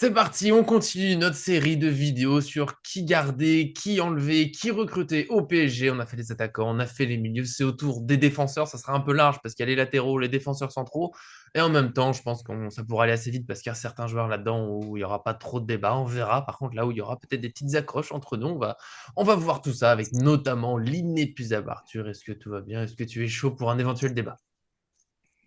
C'est parti, on continue notre série de vidéos sur qui garder, qui enlever, qui recruter au PSG. On a fait les attaquants, on a fait les milieux, c'est autour des défenseurs, ça sera un peu large parce qu'il y a les latéraux, les défenseurs centraux. Et en même temps, je pense que ça pourra aller assez vite parce qu'il y a certains joueurs là-dedans où il n'y aura pas trop de débat. On verra. Par contre, là où il y aura peut-être des petites accroches entre nous, on va voir tout ça avec notamment l'inépuisable Arthur. Est-ce que tout va bien? Est-ce que tu es chaud pour un éventuel débat?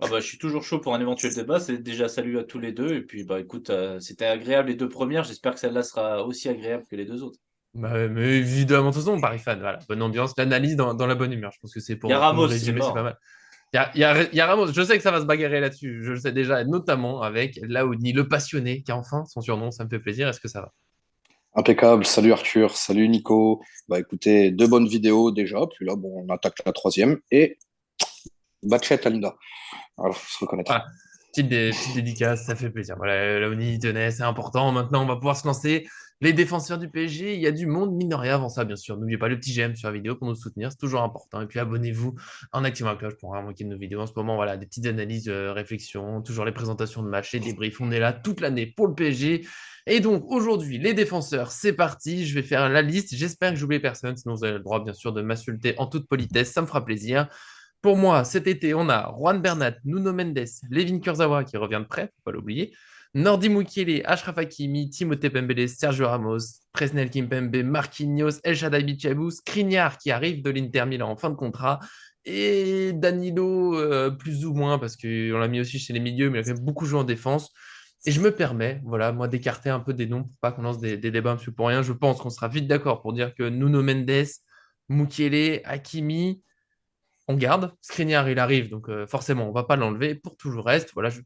Ah bah, je suis toujours chaud pour un éventuel débat. C'est déjà salut à tous les deux. Et puis, bah, écoute, c'était agréable les deux premières. J'espère que celle-là sera aussi agréable que les deux autres. Bah ouais, mais évidemment, de toute façon, Paris fan, voilà, bonne ambiance, l'analyse dans la bonne humeur. Je pense que c'est Il y a pour me Ramos, c'est résumer, c'est pas mort. mal. Il y a Ramos, je sais que ça va se bagarrer là-dessus, je le sais déjà, et notamment avec Laouni, le passionné, qui a enfin son surnom, ça me fait plaisir, est-ce que ça va? Impeccable. Salut Arthur, salut Nico. Bah écoutez, deux bonnes vidéos déjà, puis là, bon, on attaque la troisième et Batchet Alida. Alors, faut se reconnaître. Voilà, petite dédicace, ça fait plaisir. Voilà, Laouni, il tenait, c'est important. Maintenant, on va pouvoir se lancer. Les défenseurs du PSG, il y a du monde, mine de rien, avant ça, bien sûr. N'oubliez pas le petit j'aime sur la vidéo pour nous soutenir, c'est toujours important. Et puis abonnez-vous en activant la cloche pour rien manquer de nos vidéos. En ce moment, voilà, des petites analyses, réflexions, toujours les présentations de matchs, les débriefs. On est là toute l'année pour le PSG. Et donc aujourd'hui, les défenseurs, c'est parti. Je vais faire la liste. J'espère que j'oublie personne, sinon vous avez le droit, bien sûr, de m'insulter en toute politesse. Ça me fera plaisir. Pour moi, cet été, on a Juan Bernat, Nuno Mendes, Levin Kurzawa qui revient de prêt, faut pas l'oublier. Nordi Mukiele, Achraf Hakimi, Timothée Pembele, Sergio Ramos, Presnel Kimpembe, Marquinhos, El Shaddai Bichabou, Skriniar qui arrive de l'Inter Milan en fin de contrat et Danilo plus ou moins parce qu'on l'a mis aussi chez les milieux, mais il a fait beaucoup joué en défense. Et je me permets, voilà, moi, d'écarter un peu des noms pour pas qu'on lance des débats un peu pour rien. Je pense qu'on sera vite d'accord pour dire que Nuno Mendes, Mukiele, Hakimi, on garde. Skriniar, il arrive, donc forcément, on va pas l'enlever. Pour tout le reste, voilà, je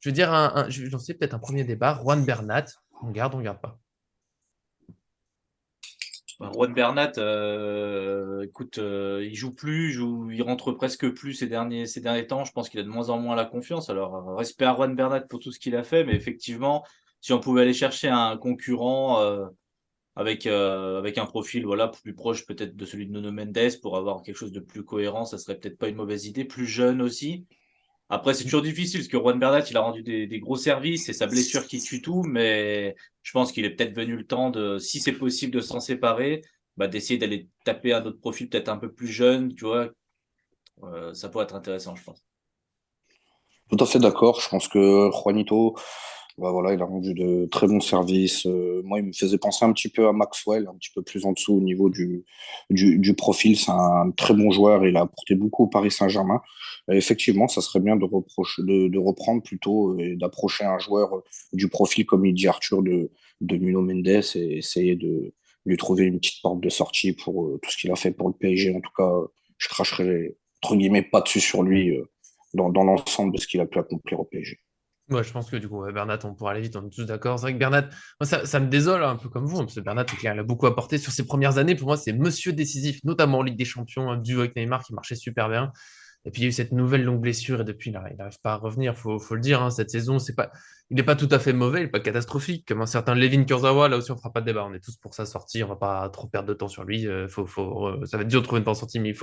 vais dire je vais lancer peut-être un premier débat. Juan Bernat, on garde pas. Bah, Juan Bernat, écoute, il joue plus, il rentre presque plus ces derniers temps. Je pense qu'il a de moins en moins la confiance. Alors, respect à Juan Bernat pour tout ce qu'il a fait, mais effectivement, si on pouvait aller chercher un concurrent avec un profil voilà, plus proche peut-être de celui de Nuno Mendes pour avoir quelque chose de plus cohérent, ça serait peut-être pas une mauvaise idée. Plus jeune aussi. Après, c'est toujours difficile parce que Juan Bernat, il a rendu des gros services. C'est sa blessure qui tue tout, mais je pense qu'il est peut-être venu le temps de, si c'est possible de s'en séparer, bah, d'essayer d'aller taper un autre profil peut-être un peu plus jeune, tu vois. Ça pourrait être intéressant, je pense. Tout à fait d'accord. Je pense que Juanito, bah voilà, il a rendu de très bons services. Moi, il me faisait penser un petit peu à Maxwell, un petit peu plus en dessous au niveau du profil. C'est un très bon joueur. Il a apporté beaucoup au Paris Saint-Germain. Et effectivement, ça serait bien de reprendre plutôt et d'approcher un joueur du profil, comme il dit Arthur, de Nuno Mendes et essayer de lui trouver une petite porte de sortie pour tout ce qu'il a fait pour le PSG. En tout cas, je cracherai, entre guillemets, pas dessus sur lui dans l'ensemble de ce qu'il a pu accomplir au PSG. Ouais, je pense que du coup, ouais, Bernat, on pourra aller vite, on est tous d'accord. C'est vrai que Bernat, moi, ça me désole un peu comme vous, hein, parce que Bernat, c'est clair, il a beaucoup apporté sur ses premières années. Pour moi, c'est monsieur décisif, notamment en Ligue des Champions, un duo avec Neymar qui marchait super bien. Et puis il y a eu cette nouvelle longue blessure et depuis là, il n'arrive pas à revenir, faut le dire, hein, cette saison, il n'est pas tout à fait mauvais, il n'est pas catastrophique, comme un certain Levin Kurzawa, là aussi on fera pas de débat, on est tous pour sa sortie, on va pas trop perdre de temps sur lui, ça va être dur de trouver une bonne sortie, mais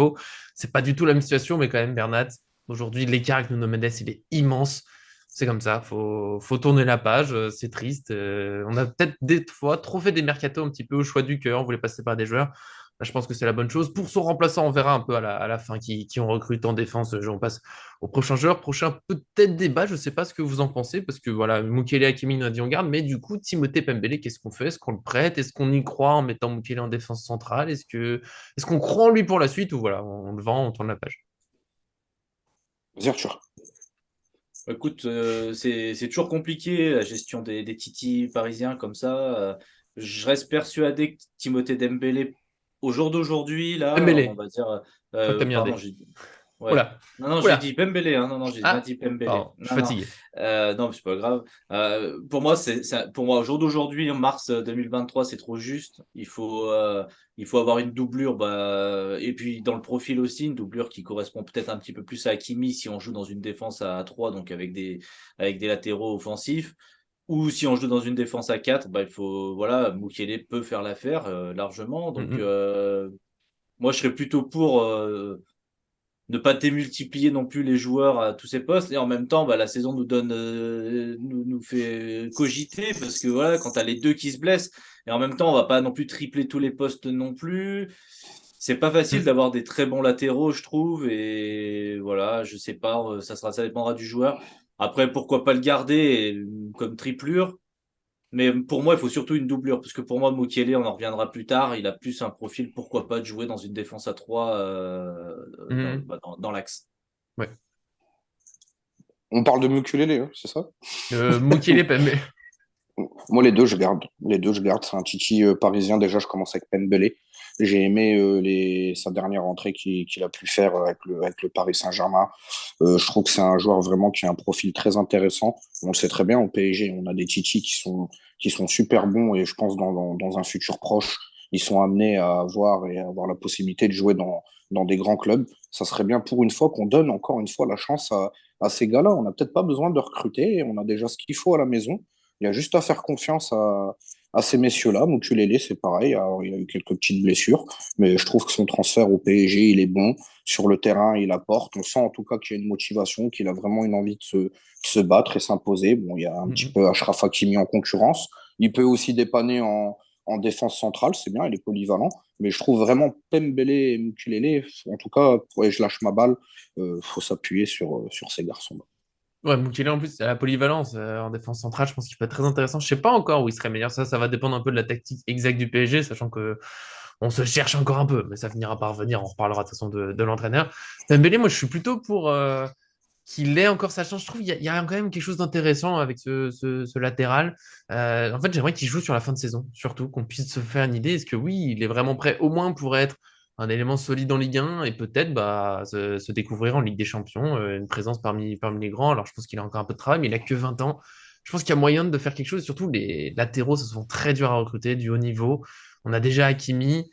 c'est pas du tout la même situation, mais quand même Bernat, aujourd'hui l'écart avec Nuno Mendes, il est immense, c'est comme ça, faut tourner la page, c'est triste, on a peut-être des fois trop fait des mercatos un petit peu au choix du cœur, on voulait passer par des joueurs. Là, je pense que c'est la bonne chose. Pour son remplaçant, on verra un peu à la fin qui on recrute en défense. On passe au prochain joueur. Prochain peut-être débat. Je ne sais pas ce que vous en pensez parce que voilà, Mukele Hakimi nous a dit on garde. Mais du coup, Timothée Pembele, qu'est-ce qu'on fait? Est-ce qu'on le prête? Est-ce qu'on y croit en mettant Mukele en défense centrale? Est-ce qu'on croit en lui pour la suite ou voilà, on le vend, on tourne la page? Vas-y, Arthur. Écoute, c'est toujours compliqué la gestion des titis parisiens comme ça. Je reste persuadé que Timothée Dembélé, au jour d'aujourd'hui, là, on Pembele, va dire, je crois que t'as mis un pardon, D. j'ai ouais. Oula, Non, non, j'ai dit oula. Pembélé, hein. Non, non, j'ai bien Ah, dit Pembélé. pardon, je suis Non, non, fatigué. non, c'est pas grave. Pour moi, pour moi, au jour d'aujourd'hui, en mars 2023, c'est trop juste. Il faut avoir une doublure, bah, et puis dans le profil aussi, une doublure qui correspond peut-être un petit peu plus à Hakimi si on joue dans une défense à 3, donc avec des latéraux offensifs. Ou si on joue dans une défense à 4, bah, voilà, Mukiele peut faire l'affaire largement. Mm, Donc, mm. moi, je serais plutôt pour ne pas démultiplier non plus les joueurs à tous ces postes. Et en même temps, bah, la saison nous donne, nous fait cogiter parce que voilà, quand t'as les deux qui se blessent, et en même temps, on va pas non plus tripler tous les postes non plus. C'est pas facile Mm. d'avoir des très bons latéraux, je trouve. Et voilà, je sais pas, ça dépendra du joueur. Après, pourquoi pas le garder comme triplure? Mais pour moi, il faut surtout une doublure, parce que pour moi, Mukiele, on en reviendra plus tard, il a plus un profil, pourquoi pas, de jouer dans une défense à 3 Mm. dans l'axe. Ouais. On parle de Mukulele, hein, c'est ça? Mukiele, Pembele. Moi, les deux, je garde. Les deux, je garde. C'est un Titi parisien. Déjà, je commence avec Pembele. J'ai aimé sa dernière entrée qu'il a pu faire avec le Paris Saint-Germain. Je trouve que c'est un joueur vraiment qui a un profil très intéressant. On le sait très bien, au PSG, on a des Titi qui sont super bons et je pense dans un futur proche, ils sont amenés à avoir la possibilité de jouer dans des grands clubs. Ça serait bien pour une fois qu'on donne encore une fois la chance à ces gars-là. On n'a peut-être pas besoin de recruter. On a déjà ce qu'il faut à la maison. Il y a juste à faire confiance à ces messieurs-là. Mukulele, c'est pareil. Alors, il a eu quelques petites blessures, mais je trouve que son transfert au PSG, il est bon. Sur le terrain, il apporte. On sent en tout cas qu'il y a une motivation, qu'il a vraiment une envie de se battre et s'imposer. Bon, il y a un petit Mm. peu Achraf Hakimi en concurrence. Il peut aussi dépanner en défense centrale, c'est bien, il est polyvalent. Mais je trouve vraiment Pembele et Mukulele, en tout cas, je lâche ma balle, faut s'appuyer sur ces garçons-là. Ouais, Mukiele en plus, à la polyvalence en défense centrale, je pense qu'il peut être très intéressant. Je sais pas encore où il serait meilleur. Ça va dépendre un peu de la tactique exacte du PSG, sachant que on se cherche encore un peu, mais ça finira par revenir. On reparlera de toute façon de l'entraîneur. Dembélé, moi, je suis plutôt pour qu'il ait encore sa chance. Je trouve qu'il y a quand même quelque chose d'intéressant avec ce latéral. En fait, j'aimerais qu'il joue sur la fin de saison, surtout qu'on puisse se faire une idée. Est-ce que oui, il est vraiment prêt au moins pour être un élément solide en Ligue 1 et peut-être bah, se découvrir en Ligue des Champions, une présence parmi les grands. Alors, je pense qu'il a encore un peu de travail, mais il a que 20 ans. Je pense qu'il y a moyen de faire quelque chose. Surtout, les latéraux, ce sont très durs à recruter, du haut niveau. On a déjà Hakimi.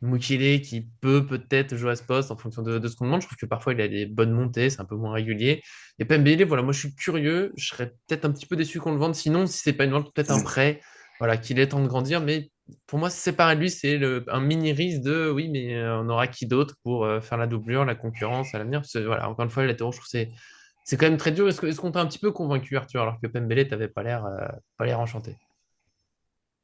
Mukele qui peut peut-être jouer à ce poste en fonction de ce qu'on demande. Je trouve que parfois il a des bonnes montées, c'est un peu moins régulier. Et Pembele, voilà, moi je suis curieux. Je serais peut-être un petit peu déçu qu'on le vende. Sinon, si c'est pas une vente, peut-être un prêt. Voilà, qu'il ait temps de grandir. Mais pour moi, séparer de lui, c'est un mini risque de oui, mais on aura qui d'autre pour faire la doublure, la concurrence à l'avenir. Parce que, voilà, encore une fois, les latéraux, je trouve que c'est quand même très dur. Est-ce qu'on t'a un petit peu convaincu, Arthur, alors que Pembele, t'avais pas l'air enchanté?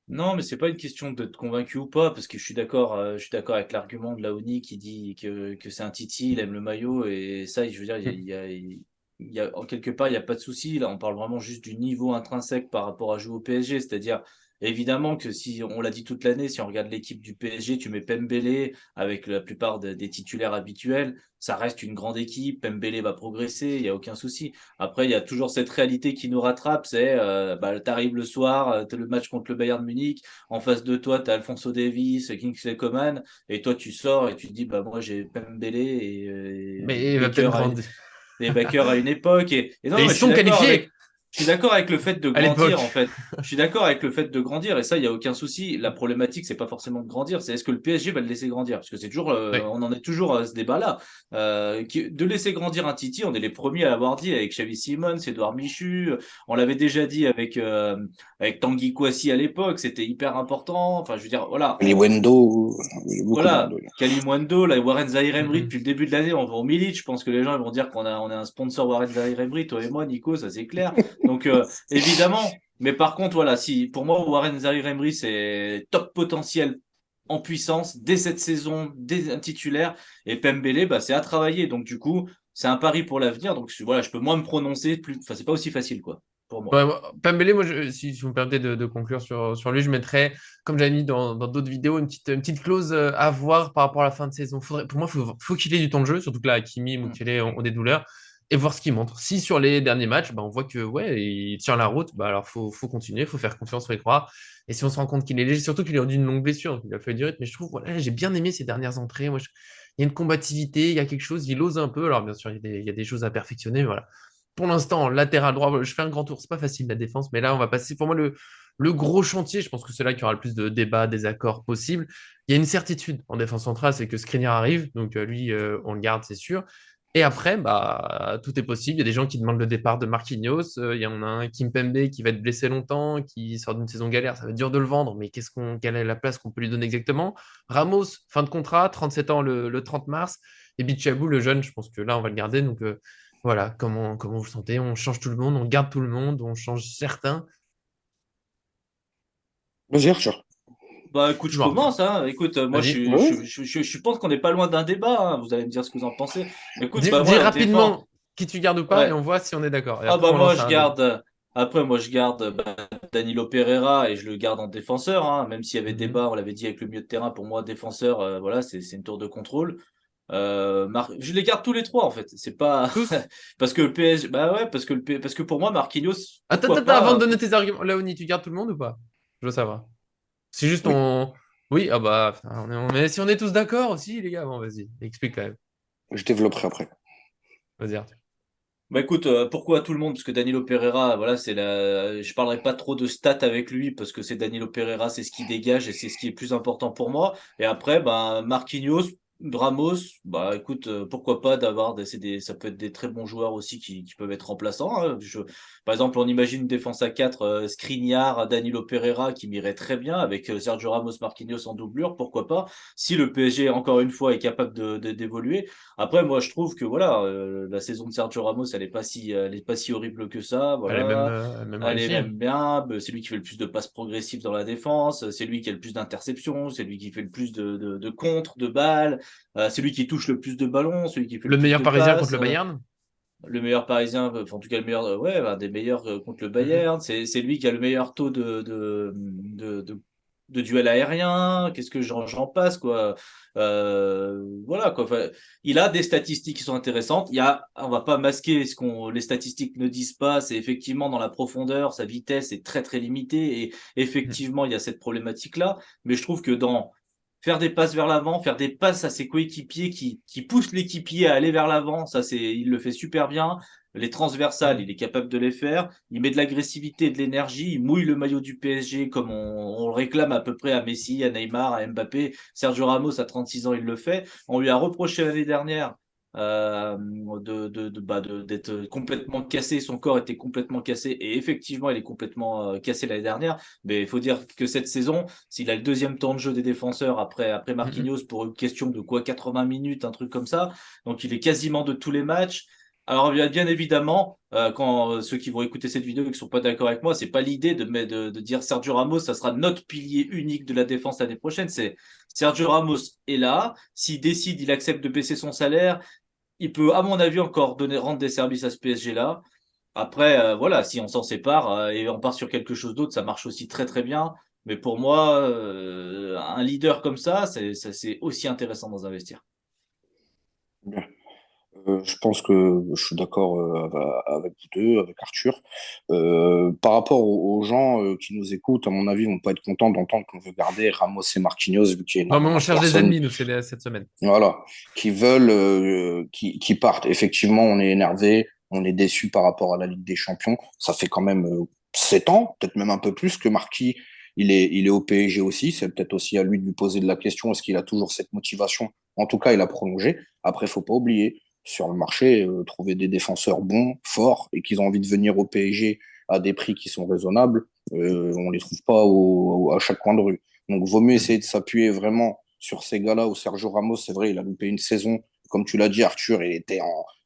Non, mais c'est pas une question d'être convaincu ou pas, parce que je suis d'accord avec l'argument de Laoni qui dit que c'est un Titi, il aime le maillot, et ça, je veux dire, en quelque part, il n'y a pas de souci. Là, on parle vraiment juste du niveau intrinsèque par rapport à jouer au PSG, c'est-à-dire, évidemment que si, on l'a dit toute l'année, si on regarde l'équipe du PSG, tu mets Pembele avec la plupart des titulaires habituels, ça reste une grande équipe, Pembele va progresser, il n'y a aucun souci. Après, il y a toujours cette réalité qui nous rattrape, c'est bah, t'arrives le soir, t'as le match contre le Bayern de Munich, en face de toi, t'as Alphonso Davies, Kingsley Coman, et toi tu sors et tu te dis bah moi j'ai Pembele Mais il va peut-être grandir. et Baker à une époque. Et non, Et non, ils mais sont qualifiés je suis d'accord avec le fait de à grandir, en l'époque. fait. Je suis d'accord avec le fait de grandir, et ça, il n'y a aucun souci. La problématique, c'est pas forcément de grandir, c'est est-ce que le PSG va le laisser grandir? Parce que c'est toujours, Oui. on en est toujours à ce débat-là. De laisser grandir un Titi, on est les premiers à l'avoir dit avec Xavi Simons, Edouard Michu. On l'avait déjà dit avec Tanguy Kouassi à l'époque, c'était hyper important. Enfin, je veux dire, voilà, Wendo, il y a beaucoup de voilà, monde. Kalimwendo, là, Warren Zahir Emery, Mhm. depuis le début de l'année, on va au Milic. Je pense que les gens ils vont dire on est un sponsor Warren Zahir Emery, toi et moi, Nico, ça c'est clair. Donc, évidemment. Mais par contre, voilà, si, pour moi, Warren Zahir Emery, c'est top potentiel en puissance dès cette saison, dès un titulaire. Et Pembele, bah, c'est à travailler. Donc, du coup, c'est un pari pour l'avenir. Donc, voilà, je peux moins me prononcer plus, enfin, c'est pas aussi facile, quoi, pour moi. Ouais, Pembele, moi, si vous me permettez de conclure sur lui, je mettrais, comme j'avais mis dans d'autres vidéos, une petite clause à voir par rapport à la fin de saison. Pour moi, il faut qu'il ait du temps de jeu, surtout que là, Hakimi, Mm. Mukele ont des douleurs, et voir ce qu'il montre. Si sur les derniers matchs, bah, on voit que ouais, il tient la route, bah, alors faut continuer, il faut faire confiance, faut y croire. Et si on se rend compte qu'il est léger, surtout qu'il est d'une longue blessure, donc il a fallu du rythme, mais je trouve, voilà, j'ai bien aimé ses dernières entrées. Moi, il y a une combativité, il y a quelque chose, il ose un peu. Alors, bien sûr, il y a des choses à perfectionner, mais voilà. Pour l'instant, latéral droit, je fais un grand tour. C'est pas facile la défense, mais là, on va passer. Pour moi, le gros chantier, je pense que c'est là qu'il y aura le plus de débats, désaccords possibles. Il y a une certitude en défense centrale, c'est que Skriniar arrive. Donc, lui, on le garde, c'est sûr. Et après, bah, tout est possible. Il y a des gens qui demandent le départ de Marquinhos. Il y en a un, Kimpembe, qui va être blessé longtemps, qui sort d'une saison galère. Ça va être dur de le vendre, mais quelle est la place qu'on peut lui donner exactement? Ramos, fin de contrat, 37 ans le 30 mars. Et Bichabou, le jeune, je pense que là, on va le garder. Donc voilà, comment vous le sentez? On change tout le monde, on garde tout le monde, on change certains. Vas-y, Arthur. Bah écoute, je Toujours Arthur. commence, hein. Écoute, moi Vas-y. Ouais. je pense qu'on n'est pas loin d'un débat, hein. Vous allez me dire ce que vous en pensez. Écoute, bah Dis moi la défense, rapidement qui tu gardes ou pas et ouais. on voit si on est d'accord. Et Ah après, bah on moi lance je un débat. garde après moi je garde Danilo Pereira et je le garde en défenseur, hein. Même s'il y avait Mhm. débat, on l'avait dit avec le milieu de terrain, pour moi défenseur, voilà, c'est une tour de contrôle. Je les garde tous les trois en fait. C'est pas Tous? parce que le PSG, bah ouais, parce que pour moi Marquinhos, Attends, pourquoi attends, avant de pas. donner tes arguments, Léonie, tu gardes tout le monde ou pas? Je veux savoir. C'est juste Oui, on. Oui, ah bah, putain, mais si on est tous d'accord aussi, les gars, bon, vas-y, explique quand même. je développerai après. Vas-y, Arthur. Bah écoute, pourquoi tout le monde? Parce que Danilo Pereira, voilà, je parlerai pas trop de stats avec lui parce que c'est Danilo Pereira, c'est ce qui dégage et c'est ce qui est plus important pour moi. Et après, ben Marquinhos, Ramos, bah écoute, pourquoi pas ça peut être des très bons joueurs aussi qui peuvent être remplaçants, hein. Par exemple, on imagine une défense à 4, Skriniar, Danilo Pereira qui m'irait très bien avec Sergio Ramos, Marquinhos en doublure, pourquoi pas? Si le PSG encore une fois est capable d'évoluer. Après, moi, je trouve que voilà, la saison de Sergio Ramos, elle est pas si horrible que ça. Elle est même, Voilà, même elle est réussie. même bien. C'est lui qui fait le plus de passes progressives dans la défense. C'est lui qui a le plus d'interceptions. C'est lui qui fait le plus de contres, de balles. C'est lui qui touche le plus de ballons. Celui qui fait le Le plus meilleur de Parisien contre passes. le Bayern. Le meilleur Parisien, enfin, en tout cas le meilleur, ouais, bah, des meilleurs contre le Mhm. Bayern. C'est lui qui a le meilleur taux de duel aérien. Qu'est-ce que j'en passe, quoi. Voilà, quoi. Enfin, il a des statistiques qui sont intéressantes. On va pas masquer les statistiques ne disent pas. C'est effectivement dans la profondeur, sa vitesse est très très limitée et Mhm. effectivement il y a cette problématique-là. Mais je trouve que dans faire des passes vers l'avant, faire des passes à ses coéquipiers qui poussent l'équipier à aller vers l'avant, il le fait super bien. Les transversales, Mhm. il est capable de les faire. Il met de l'agressivité et de l'énergie. Il mouille le maillot du PSG comme on le réclame à peu près à Messi, à Neymar, à Mbappé. Sergio Ramos, à 36 ans, il le fait. On lui a reproché l'année dernière d'être complètement cassé. Son corps était complètement cassé. Et effectivement, il est complètement cassé l'année dernière. Mais il faut dire que cette saison, s'il a le deuxième temps de jeu des défenseurs après Mhm. Marquinhos pour une question de quoi 80 minutes, un truc comme ça. Donc il est quasiment de tous les matchs. Alors bien évidemment, quand ceux qui vont écouter cette vidéo et qui ne sont pas d'accord avec moi, c'est pas l'idée de dire Sergio Ramos, ça sera notre pilier unique de la défense l'année prochaine. C'est Sergio Ramos est là. S'il décide, il accepte de baisser son salaire. Il peut, à mon avis, encore rendre des services à ce PSG là. Après, voilà, si on s'en sépare et on part sur quelque chose d'autre, ça marche aussi très très bien. Mais pour moi, un leader comme ça, c'est aussi intéressant dans un vestiaire. Bien. Je pense que je suis d'accord avec vous deux, avec Arthur. Par rapport aux gens qui nous écoutent, à mon avis, ils vont pas être contents d'entendre qu'on veut garder Ramos et Marquinhos, vu qu'il y a Non, mais on énormément de cherche des personnes, ennemis, nous, cette semaine. voilà, qui veulent qui partent. Effectivement, on est énervé, on est déçu par rapport à la Ligue des Champions. Ça fait quand même 7 ans, peut-être même un peu plus que Marquis, il est au PSG aussi. C'est peut-être aussi à lui de lui poser de la question, est-ce qu'il a toujours cette motivation? En tout cas, il a prolongé. Après, il faut pas oublier, sur le marché, trouver des défenseurs bons, forts, et qu'ils ont envie de venir au PSG à des prix qui sont raisonnables, on les trouve pas à chaque coin de rue. Donc, vaut mieux essayer Mhm. de s'appuyer vraiment sur ces gars-là. Où Sergio Ramos, c'est vrai, il a loupé une saison. Comme tu l'as dit, Arthur, il était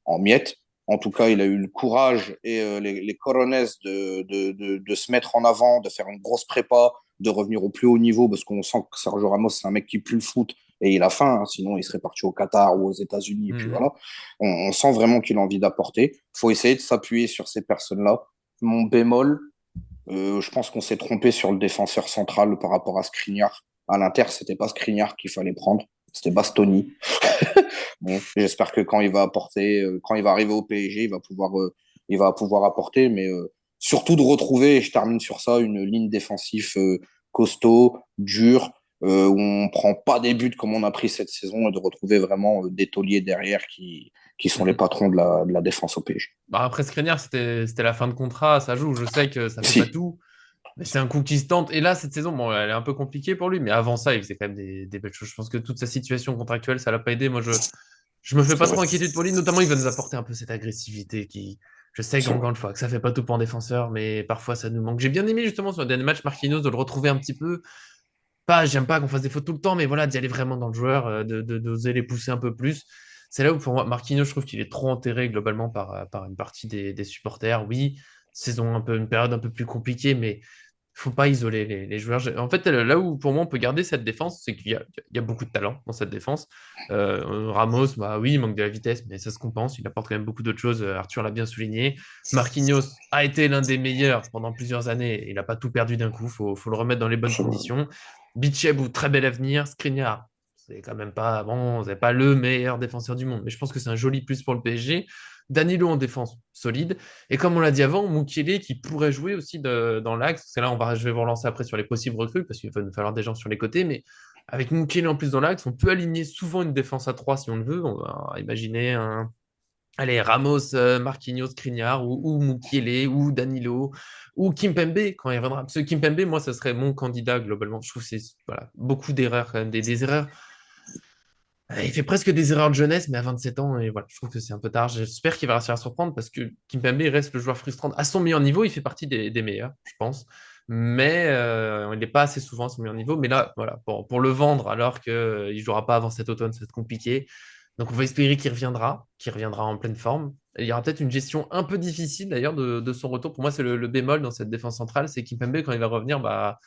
en miettes. En tout cas, il a eu le courage et les cojones de se mettre en avant, de faire une grosse prépa, de revenir au plus haut niveau, parce qu'on sent que Sergio Ramos, c'est un mec qui pue le foot et il a faim, hein, sinon il serait parti au Qatar ou aux États-Unis. Et puis Mhm. voilà, on sent vraiment qu'il a envie d'apporter. Il faut essayer de s'appuyer sur ces personnes-là. Mon bémol, je pense qu'on s'est trompé sur le défenseur central par rapport à Skriniar. À l'Inter, c'était pas Skriniar qu'il fallait prendre, c'était Bastoni. Bon, j'espère que quand il va apporter, quand il va arriver au PSG, il va pouvoir apporter, mais surtout de retrouver, et je termine sur ça, une ligne défensive costaud, dure, où on prend pas des buts comme on a pris cette saison, et de retrouver vraiment des tauliers derrière qui sont les Mhm. patrons de la défense au PSG. Bah, après Skriniar, c'était la fin de contrat, ça joue. Je sais que ça fait pas Si, tout, mais c'est un coup qui se tente. Et là, cette saison, bon, elle est un peu compliquée pour lui, mais avant ça, il faisait quand même des belles choses. Je pense que toute sa situation contractuelle, ça l'a pas aidé. Moi, Je me fais C'est pas vrai. trop inquiétude pour lui, notamment il va nous apporter un peu cette agressivité qui, je sais C'est qu'encore vrai. une fois, que ça fait pas tout pour un défenseur, mais parfois ça nous manque. J'ai bien aimé justement sur le dernier match Marquinhos de le retrouver un petit peu. Pas, j'aime pas qu'on fasse des fautes tout le temps, mais voilà, d'y aller vraiment dans le joueur, d'oser les pousser un peu plus. C'est là où pour moi, Marquinhos, je trouve qu'il est trop enterré globalement par une partie des supporters. Oui, saison un peu, une période un peu plus compliquée, mais faut pas isoler les joueurs. En fait, là où pour moi on peut garder cette défense, c'est qu'il y a beaucoup de talent dans cette défense. Ramos, bah oui, il manque de la vitesse, mais ça se compense. Il apporte quand même beaucoup d'autres choses. Arthur l'a bien souligné. Marquinhos a été l'un des meilleurs pendant plusieurs années. Il n'a pas tout perdu d'un coup. Faut le remettre dans les bonnes C'est vrai. conditions. Bichebou, très bel avenir. Skriniar, c'est quand même pas bon, c'est pas le meilleur défenseur du monde, mais je pense que c'est un joli plus pour le PSG. Danilo en défense solide. Et comme on l'a dit avant, Mukiele qui pourrait jouer aussi dans l'axe. C'est là, je vais vous relancer après sur les possibles recrues parce qu'il va nous falloir des gens sur les côtés. Mais avec Mukiele en plus dans l'axe, on peut aligner souvent une défense à 3 si on le veut. On va imaginer allez, Ramos, Marquinhos, Skriniar ou Mukiele ou Danilo ou Kimpembe quand il reviendra. Parce que Kimpembe, moi, ça serait mon candidat globalement. Je trouve que c'est voilà, beaucoup d'erreurs quand même, des erreurs il fait presque des erreurs de jeunesse, mais à 27 ans, et voilà, je trouve que c'est un peu tard. J'espère qu'il va réussir à surprendre parce que Kimpembe reste le joueur frustrant. À son meilleur niveau, il fait partie des meilleurs, je pense. Mais il n'est pas assez souvent à son meilleur niveau. Mais là, voilà, pour le vendre alors qu'il ne jouera pas avant cet automne, ça va être compliqué. Donc on va espérer qu'il reviendra en pleine forme. Il y aura peut-être une gestion un peu difficile d'ailleurs de son retour. Pour moi, c'est le bémol dans cette défense centrale, c'est Kimpembe, quand il va revenir, bah,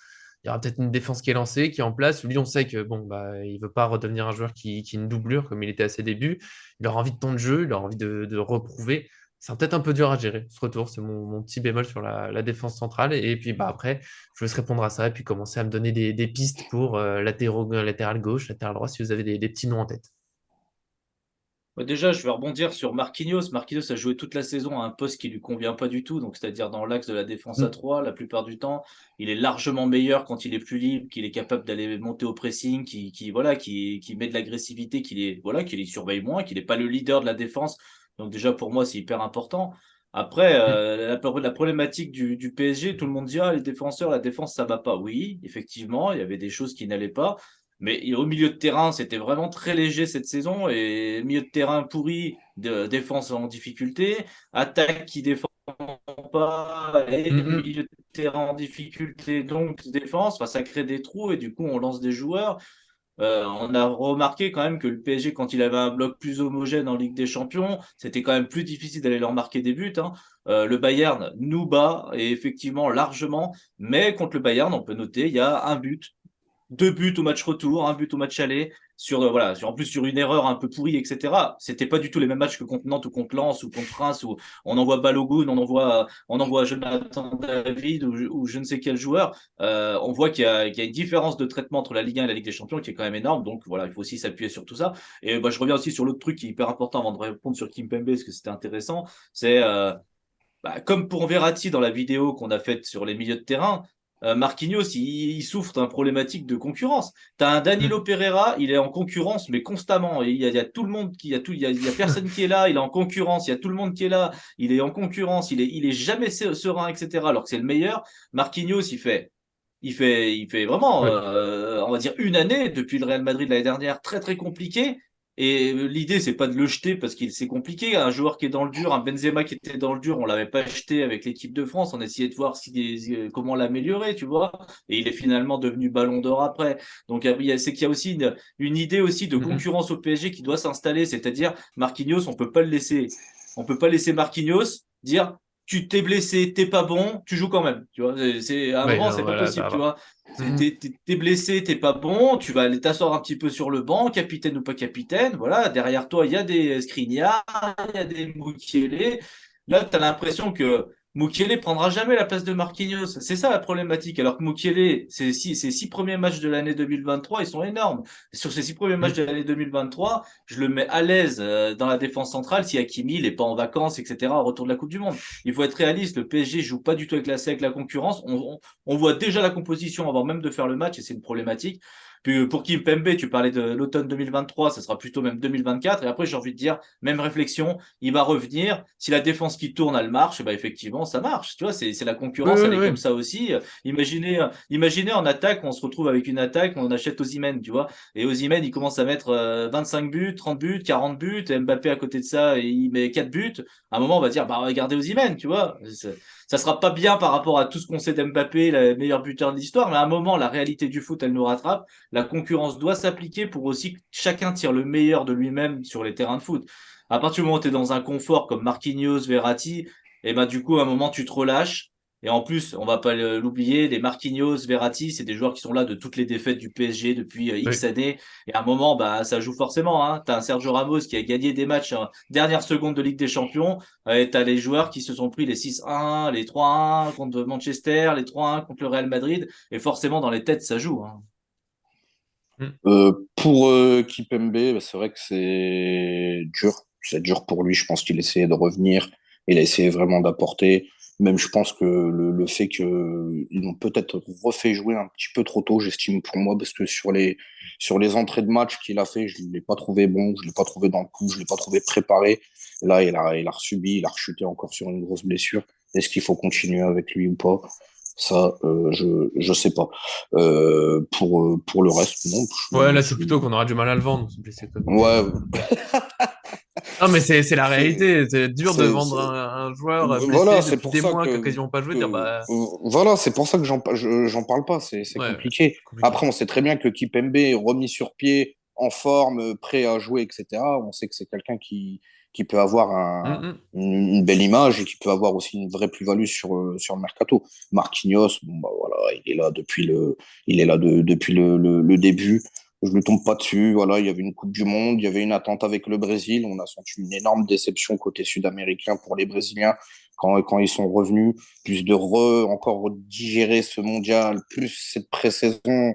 il y aura peut-être une défense qui est lancée, qui est en place. Lui, on sait que bon, bah, il ne veut pas redevenir un joueur qui est une doublure comme il était à ses débuts. Il aura envie de temps de jeu, il aura envie de reprouver. C'est peut-être un peu dur à gérer ce retour. C'est mon petit bémol sur la défense centrale. Et puis bah, après, je vais se répondre à ça et puis commencer à me donner des pistes pour latéral gauche, latéral droit, si vous avez des petits noms en tête. Bah, déjà, je vais rebondir sur Marquinhos. Marquinhos a joué toute la saison à un poste qui lui convient pas du tout, donc c'est-à-dire dans l'axe de la défense à Mm. 3 la plupart du temps. Il est largement meilleur quand il est plus libre, qu'il est capable d'aller monter au pressing, voilà, qui met de l'agressivité, qu'il y surveille moins, qu'il n'est pas le leader de la défense. Donc déjà pour moi c'est hyper important. Après, Mm. la problématique du PSG, tout le monde dit ah les défenseurs, la défense ça va pas. Oui, effectivement, il y avait des choses qui n'allaient pas. Mais au milieu de terrain, c'était vraiment très léger cette saison. Et milieu de terrain pourri, défense en difficulté, attaque qui défend pas, et Mm, milieu de terrain en difficulté, donc défense. Enfin, ça crée des trous et du coup, on lance des joueurs. On a remarqué quand même que le PSG, quand il avait un bloc plus homogène en Ligue des Champions, c'était quand même plus difficile d'aller leur marquer des buts, hein. Le Bayern nous bat, et effectivement largement, mais contre le Bayern, on peut noter, il y a un but, deux buts au match retour, un but au match aller, voilà, en plus sur une erreur un peu pourrie, etc. C'était pas du tout les mêmes matchs que contre Nantes ou contre Lens ou contre Reims où on envoie Balogun, on envoie Jonathan David ou je ne sais quel joueur. On voit qu'il y a une différence de traitement entre la Ligue 1 et la Ligue des Champions qui est quand même énorme. Donc voilà, il faut aussi s'appuyer sur tout ça. Et bah, je reviens aussi sur l'autre truc qui est hyper important avant de répondre sur Kimpembe, parce que c'était intéressant. C'est bah, comme pour Verratti dans la vidéo qu'on a faite sur les milieux de terrain, Marquinhos, il souffre d'une problématique de concurrence. Tu as un Danilo mm. Pereira, il est en concurrence, mais constamment. Et il y a tout le monde il y a personne qui est là, il est en concurrence, il y a tout le monde qui est là, il est en concurrence, il est jamais serein, etc. Alors que c'est le meilleur. Marquinhos, il fait vraiment, Ouais. on va dire, une année depuis le Real Madrid l'année dernière, très très compliqué. Et l'idée, c'est pas de le jeter parce qu'il c'est compliqué. Un joueur qui est dans le dur, un Benzema qui était dans le dur, on l'avait pas jeté avec l'équipe de France. On essayait de voir comment l'améliorer, tu vois. Et il est finalement devenu Ballon d'Or après. Donc c'est qu'il y a aussi une idée aussi de Mm, mm. concurrence au PSG qui doit s'installer. C'est-à-dire Marquinhos, on peut pas le laisser. On peut pas laisser Marquinhos dire tu t'es blessé, t'es pas bon, tu joues quand même. Tu vois, à un Ouais, moment, non, c'est pas voilà, ça possible, va tu pas. vois. Mm, mm. T'es blessé, t'es pas bon, tu vas aller t'asseoir un petit peu sur le banc, capitaine ou pas capitaine. Voilà, derrière toi, il y a des Skriniar, il y a des Mukiele. Là, tu as l'impression que Mukiele prendra jamais la place de Marquinhos. C'est ça la problématique. Alors que Mukiele, ses six premiers matchs de l'année 2023, ils sont énormes. Sur ces six premiers matchs Mm. de l'année 2023, je le mets à l'aise dans la défense centrale si Hakimi n'est pas en vacances, etc., au retour de la Coupe du Monde. Il faut être réaliste. Le PSG joue pas du tout avec la concurrence. On voit déjà la composition avant même de faire le match et c'est une problématique. Puis pour Kimpembe, tu parlais de l'automne 2023, ça sera plutôt même 2024. Et après, j'ai envie de dire, même réflexion, il va revenir. Si la défense qui tourne, elle marche, bah effectivement, ça marche. Tu vois, c'est la Oui, concurrence, oui, elle est oui. comme ça aussi. Imaginez en attaque, on se retrouve avec une attaque, on achète Osimhen, tu vois. Et Osimhen, il commence à mettre 25 buts, 30 buts, 40 buts. Et Mbappé à côté de ça, et il met 4 buts. À un moment, on va dire, bah regardez Osimhen, tu vois. Ça sera pas bien par rapport à tout ce qu'on sait d'Mbappé, le meilleur buteur de l'histoire, mais à un moment, la réalité du foot, elle nous rattrape. La concurrence doit s'appliquer pour aussi que chacun tire le meilleur de lui-même sur les terrains de foot. À partir du moment où tu es dans un confort comme Marquinhos, Verratti, et ben du coup, à un moment, tu te relâches. Et en plus, on va pas l'oublier, les Marquinhos, Verratti, c'est des joueurs qui sont là de toutes les défaites du PSG depuis X Oui. années. Et à un moment, bah, ça joue forcément. Hein. T'as un Sergio Ramos qui a gagné des matchs dernière seconde de Ligue des Champions. Et t'as les joueurs qui se sont pris les 6-1, les 3-1 contre Manchester, les 3-1 contre le Real Madrid. Et forcément, dans les têtes, ça joue. Hein. Mm. Pour Kipembe, bah, c'est vrai que c'est dur. C'est dur pour lui. Je pense qu'il essayait de revenir. Il a essayé vraiment d'apporter. Même je pense que le fait qu'ils l'ont peut-être refait jouer un petit peu trop tôt, j'estime pour moi, parce que sur les entrées de match qu'il a fait, je ne l'ai pas trouvé bon, je ne l'ai pas trouvé dans le coup, je ne l'ai pas trouvé préparé. Là, il a resubi, il a rechuté encore sur une grosse blessure. Est-ce qu'il faut continuer avec lui ou pas? Ça, je sais pas. Pour le reste, non. Ouais, là, c'est plutôt qu'on aura du mal à le vendre, ce blessé comme il est. Ouais, Non, mais c'est la c'est, réalité. C'est dur de vendre c'est, un joueur voilà, blessé c'est depuis pour des ça mois qui a quasiment pas joué, dire bah voilà, c'est pour ça que j'en parle pas. C'est ouais, compliqué. compliqué. Après, on sait très bien que Kipembe est remis sur pied, en forme, prêt à jouer, etc. On sait que c'est quelqu'un qui peut avoir Mm, une belle image et qui peut avoir aussi une vraie plus-value sur le mercato. Marquinhos, bon, bah, voilà, il est là depuis le début. Je ne tombe pas dessus. Voilà, il y avait une Coupe du Monde, il y avait une attente avec le Brésil. On a senti une énorme déception côté sud-américain pour les Brésiliens quand ils sont revenus. Plus de encore digérer ce mondial, plus cette pré-saison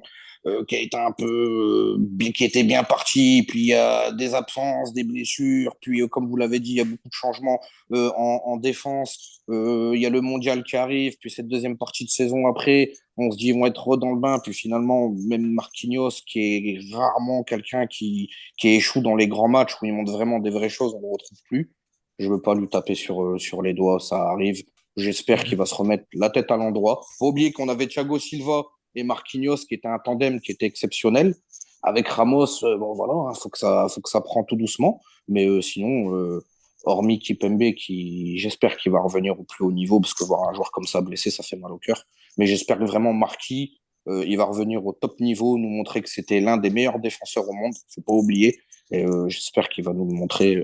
qui a été un peu qui était bien partie. Puis il y a des absences, des blessures. Puis comme vous l'avez dit, il y a beaucoup de changements en défense. Il y a le mondial qui arrive. Puis cette deuxième partie de saison après on se dit ils vont être dans le bain, puis finalement, même Marquinhos, qui est rarement quelqu'un qui échoue dans les grands matchs où il montre vraiment des vraies choses, on ne le retrouve plus. Je ne veux pas lui taper sur les doigts, ça arrive. J'espère qu'il mm. va se remettre la tête à l'endroit. Faut oublier qu'on avait Thiago Silva et Marquinhos, qui était un tandem qui était exceptionnel. Avec Ramos, bon voilà, faut que ça prend tout doucement. Mais sinon, hormis Kipembe, qui j'espère qu'il va revenir au plus haut niveau, parce que voir un joueur comme ça blessé, ça fait mal au cœur. Mais j'espère que vraiment Marquis, il va revenir au top niveau, nous montrer que c'était l'un des meilleurs défenseurs au monde, faut pas oublier. Et j'espère qu'il va nous le montrer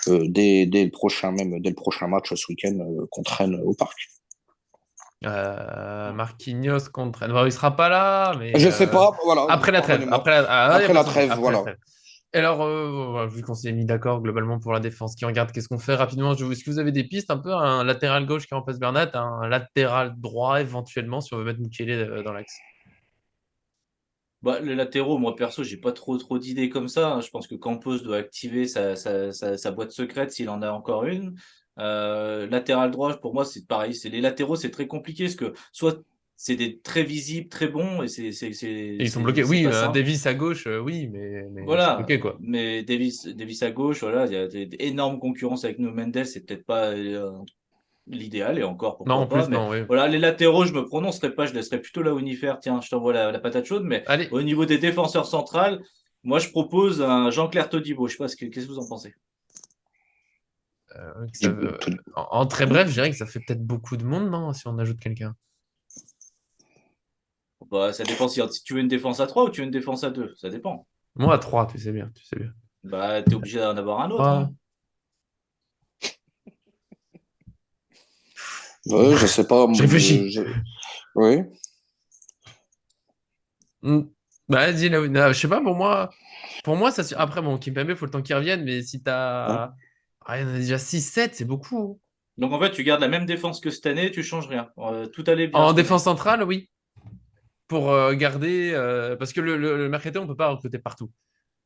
dès le prochain match ce week-end contre Rennes au Parc. Marquinhos contre. Bon, il sera pas là, mais Je sais pas, voilà, après la trêve. pardonnez-moi. Y a Après pas de la souci. trêve, Après la voilà. trêve. Et alors, voilà, vu qu'on s'est mis d'accord globalement pour la défense, qui regarde, qu'est-ce qu'on fait rapidement? Est-ce que vous avez des pistes un peu? Un latéral gauche qui remplace Bernat, un latéral droit éventuellement, si on veut mettre Mukele dans l'axe. Bah, les latéraux, moi perso, j'ai pas trop d'idées comme ça. Hein. Je pense que Campos doit activer sa boîte secrète s'il en a encore une. Latéral droit, pour moi, c'est pareil. C'est les latéraux, c'est très compliqué parce que soit c'est des très visibles, très bons et Et ils sont bloqués. c'est Oui, pas simple. Davis à gauche, oui, mais ils sont Voilà. bloqués, quoi. Mais Davis à gauche, voilà, il y a des énormes concurrences avec nous. Mendes, c'est peut-être pas l'idéal et encore Non, en pourquoi pas. plus, Mais non, oui. voilà, les latéraux, je me prononcerai pas, je laisserai plutôt Laouni faire. Tiens, je t'envoie la patate chaude. Mais Allez. au niveau des défenseurs centrales, moi je propose un Jean-Claire Todibo. Je sais pas qu'est-ce que vous en pensez. En très bref, je dirais que ça fait peut-être beaucoup de monde, non, si on ajoute quelqu'un. Bah, ça dépend si tu veux une défense à 3 ou tu veux une défense à 2. Ça dépend. Moi, à 3, tu sais bien, tu sais bien. Bah, t'es obligé d'en avoir un autre. Ah. Hein. Ouais, je sais pas. Je réfléchis. Oui. Hmm. Bah, vas-y, là, je sais pas, pour moi, ça, après, bon, Kimpembe, il faut le temps qu'il revienne, mais si Ouais. t'as. Ah, il y en a déjà 6, 7, c'est beaucoup. Donc en fait, tu gardes la même défense que cette année, tu changes rien. Tout allait bien En cette année. défense centrale, oui. Pour garder. Parce que le mercato, on peut pas recruter partout.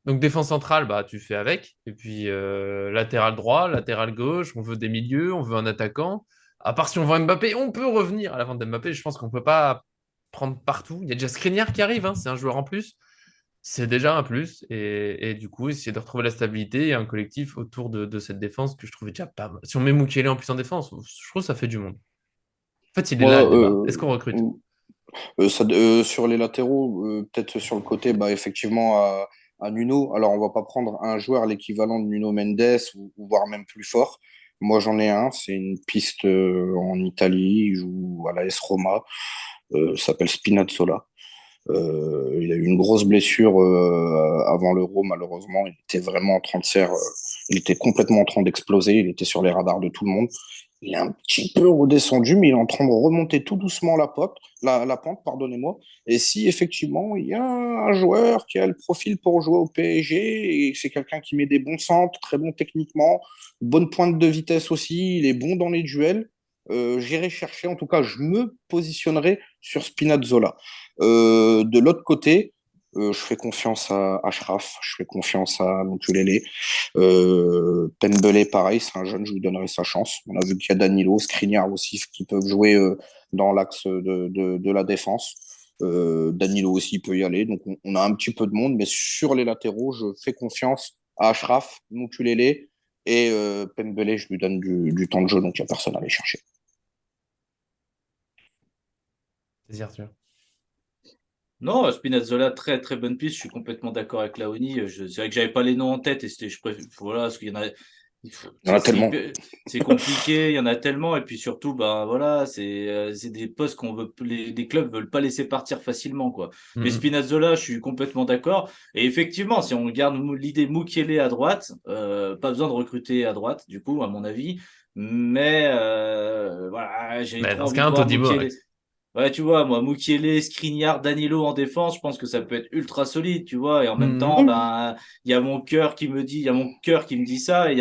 Donc, défense centrale, bah, tu fais avec. Et puis, latéral droit, latéral gauche, on veut des milieux, on veut un attaquant. À part si on vend Mbappé, on peut revenir à la vente d'Mbappé. Je pense qu'on peut pas prendre partout. Il y a déjà Skriniar qui arrive, hein, c'est un joueur en plus. c'est déjà un plus. Et du coup, essayer de retrouver la stabilité et un collectif autour de cette défense que je trouvais déjà pas mal. Si on met Mukiele en puissance défense, je trouve que ça fait du monde. En fait, il est là Moi, le débat. Est-ce qu'on recrute? sur les latéraux, peut-être sur le côté, bah, effectivement, à Nuno. Alors, on va pas prendre un joueur l'équivalent de Nuno Mendes ou voire même plus fort. Moi, j'en ai un. C'est une piste en Italie. Il joue à la l'AS Roma. S'appelle Spinazzola. Il a eu une grosse blessure avant l'Euro, malheureusement. Il était vraiment en train de faire. Il était complètement en train d'exploser. Il était sur les radars de tout le monde. Il est un petit peu redescendu, mais il est en train de remonter tout doucement la pente, pardonnez-moi. Et si effectivement il y a un joueur qui a le profil pour jouer au PSG, et c'est quelqu'un qui met des bons centres, très bon techniquement, bonne pointe de vitesse aussi, il est bon dans les duels, j'irai chercher, en tout cas, je me positionnerai sur Spinazzola. De l'autre côté, je fais confiance à Ashraf, je fais confiance à Mukulele. Pembele, pareil, c'est un jeune, je lui donnerai sa chance. On a vu qu'il y a Danilo, Skriniar aussi, qui peuvent jouer dans l'axe de la défense. Danilo aussi peut y aller. Donc on a un petit peu de monde, mais sur les latéraux, je fais confiance à Ashraf, Mukulele et Pembele, je lui donne du temps de jeu, donc il n'y a personne à aller chercher. C'est Arthur. Non, Spinazzola, très très bonne piste. Je suis complètement d'accord avec Laoni. C'est vrai que j'avais pas les noms en tête et c'était, je préfère, voilà, parce qu'il y en a, Il y en a tellement. c'est compliqué. Il y en a tellement et puis surtout, bah voilà, c'est des postes des clubs veulent pas laisser partir facilement, quoi. Mais Mm, mm. Spinazzola, je suis complètement d'accord. Et effectivement, si on regarde l'idée Mukiele à droite, pas besoin de recruter à droite, du coup, à mon avis. Mais voilà, j'ai Mais trop dans ce envie cas, de un voir Todibo dans Mukiele. l'axe. Ouais, tu vois, moi, Mukiele, Skriniar, Danilo en défense, je pense que ça peut être ultra solide, tu vois. Et en même temps, Mm, ben, il y a mon cœur qui me dit, il y a mon cœur qui me dit ça, et il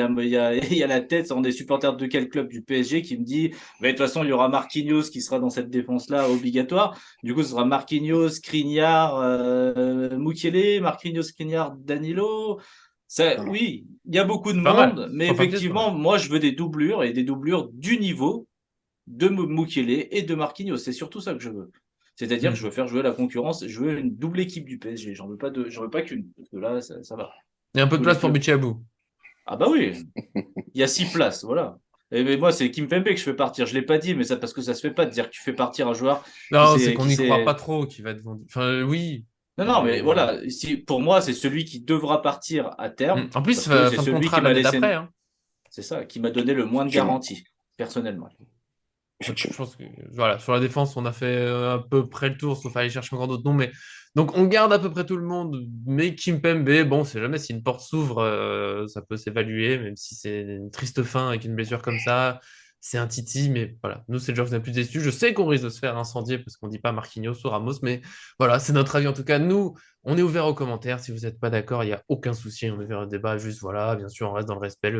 y a la tête en des supporters de quel club du PSG qui me dit, bah, de toute façon, il y aura Marquinhos qui sera dans cette défense-là obligatoire. Du coup, ce sera Marquinhos, Skriniar, Mukiele, Marquinhos, Skriniar, Danilo. Ça, Voilà. oui, il y a beaucoup de c'est pas mal. monde, mais Sur papier, c'est pas effectivement, mal. moi, je veux des doublures et des doublures du niveau de Mukiele et de Marquinhos. C'est surtout ça que je veux. C'est-à-dire que je Mm. veux faire jouer la concurrence. Je veux une double équipe du PSG. J'en veux pas qu'une. Parce que là, ça va. Il y a un peu de Tous les place pour clubs. Bichabou. Ah bah oui, il y a 6 places, voilà. Et mais moi, c'est Kimpembe que je fais partir. Je l'ai pas dit, mais ça parce que ça se fait pas de dire que tu fais partir un joueur Non, c'est qu'on qui n'y croit pas s'est. trop qu'il va être vendu. Enfin, oui, Non, non, mais mais. voilà. Si, pour moi, c'est celui qui devra partir à terme En plus, parce que c'est fin de celui contrat qui m'a l'année laissé. d'après, hein. C'est ça, qui m'a donné le moins de Effectivement. garantie, personnellement. Donc, je Effectivement. pense que voilà, sur la défense, on a fait à peu près le tour, sauf aller chercher encore d'autres noms. Mais donc on garde à peu près tout le monde. Mais Kimpembe, bon, c'est jamais si une porte s'ouvre, ça peut s'évaluer, même si c'est une triste fin avec une blessure comme ça. C'est un titi, mais voilà. Nous, c'est le joueur qui nous a plus déçu. Je sais qu'on risque de se faire incendier parce qu'on dit pas Marquinhos ou Ramos, mais voilà, c'est notre avis. En tout cas, nous, on est ouvert aux commentaires. Si vous n'êtes pas d'accord, il n'y a aucun souci. On est ouvert au débat. Juste voilà, bien sûr, on reste dans le respect,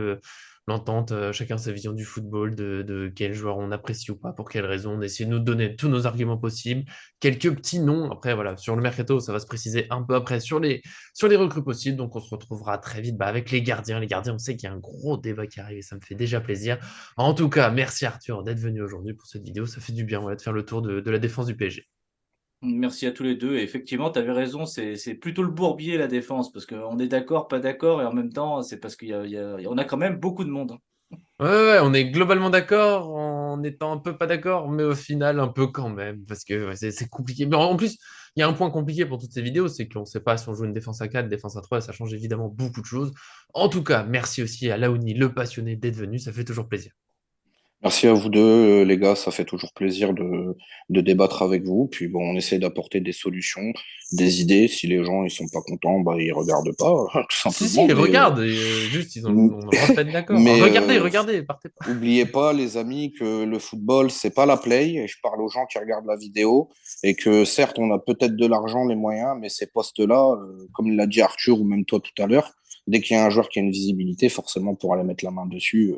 l'entente, chacun sa vision du football, de quel joueur on apprécie ou pas, pour quelle raison. On essaie de nous donner tous nos arguments possibles. Quelques petits noms. Après, voilà, sur le mercato, ça va se préciser un peu après sur les recrues possibles. Donc, on se retrouvera très vite avec les gardiens. Les gardiens, on sait qu'il y a un gros débat qui arrive et ça me fait déjà plaisir. En tout cas, merci Arthur d'être venu aujourd'hui pour cette vidéo. Ça fait du bien voilà, de faire le tour de la défense du PSG. Merci à tous les deux. Et effectivement, tu avais raison, c'est plutôt le bourbier la défense, parce qu'on est d'accord, pas d'accord, et en même temps, c'est parce on a quand même beaucoup de monde. Ouais, ouais, on est globalement d'accord en étant un peu pas d'accord, mais au final un peu quand même, parce que ouais, c'est compliqué. Mais en plus, il y a un point compliqué pour toutes ces vidéos, c'est qu'on ne sait pas si on joue une défense à 4, défense à 3, ça change évidemment beaucoup de choses. En tout cas, merci aussi à Laouni, le passionné, d'être venu, ça fait toujours plaisir. Merci à vous deux, les gars. Ça fait toujours plaisir de débattre avec vous. Puis bon, on essaie d'apporter des solutions, des idées. Si les gens ils sont pas contents, bah ils regardent pas, tout Si, si, simplement. regarde, et, juste, on a le droit de pas être d'accord. Mais Regardez, regardez, partez pas. oubliez pas, les amis, que le football c'est pas la play. Et je parle aux gens qui regardent la vidéo et que certes, on a peut-être de l'argent, les moyens, mais ces postes-là, comme l'a dit Arthur ou même toi tout à l'heure, dès qu'il y a un joueur qui a une visibilité, forcément pour aller mettre la main dessus.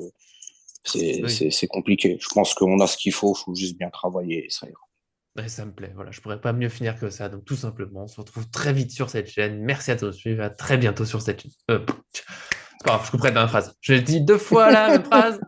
Oui, C'est compliqué. Je pense qu'on a ce qu'il faut juste bien travailler et ça ira. ouais, ça me plaît, voilà, je pourrais pas mieux finir que ça. Donc tout simplement, on se retrouve très vite sur cette chaîne. Merci à tous de suivre, à très bientôt sur cette chaîne. C'est pas grave, je couperai dans la phrase. Je l'ai dit 2 fois la même phrase.